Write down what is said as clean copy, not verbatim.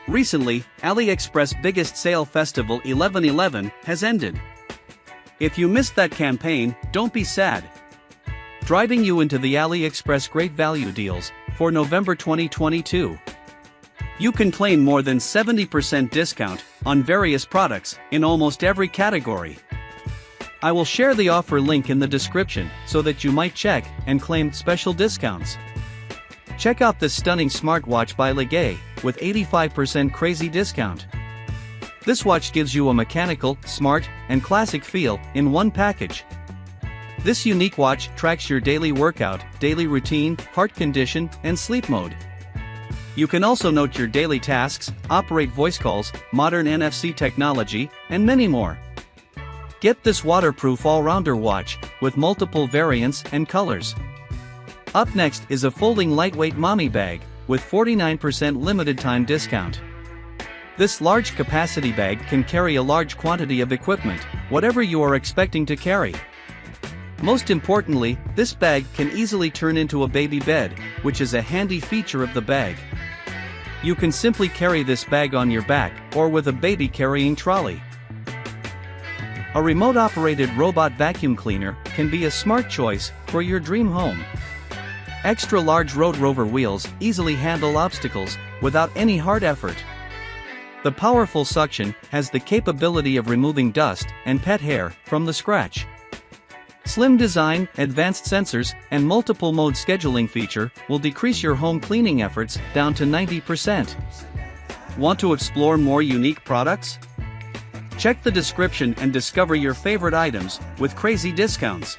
Recently, Aliexpress biggest sale festival 11/11 has ended. If you missed that campaign, don't be sad. Driving you into the Aliexpress great value deals for November 2022. You can claim more than 70% discount on various products in almost every category. I will share the offer link in the description so that you might check and claim special discounts. Check out this stunning smartwatch by Leggett with 85% crazy discount. This watch gives you a mechanical, smart, and classic feel in one package. This unique watch tracks your daily workout, daily routine, heart condition, and sleep mode. You can also note your daily tasks, operate voice calls, modern NFC technology, and many more. Get this waterproof all-rounder watch with multiple variants and colors. Up next is a folding lightweight mommy bag with 49% limited time discount. This large capacity bag can carry a large quantity of equipment, whatever you are expecting to carry. Most importantly, this bag can easily turn into a baby bed, which is a handy feature of the bag. You can simply carry this bag on your back or with a baby carrying trolley. A remote-operated robot vacuum cleaner can be a smart choice for your dream home. Extra-large Road Rover wheels easily handle obstacles without any hard effort. The powerful suction has the capability of removing dust and pet hair from the scratch. Slim design, advanced sensors, and multiple mode scheduling feature will decrease your home cleaning efforts down to 90%. Want to explore more unique products? Check the description and discover your favorite items with crazy discounts.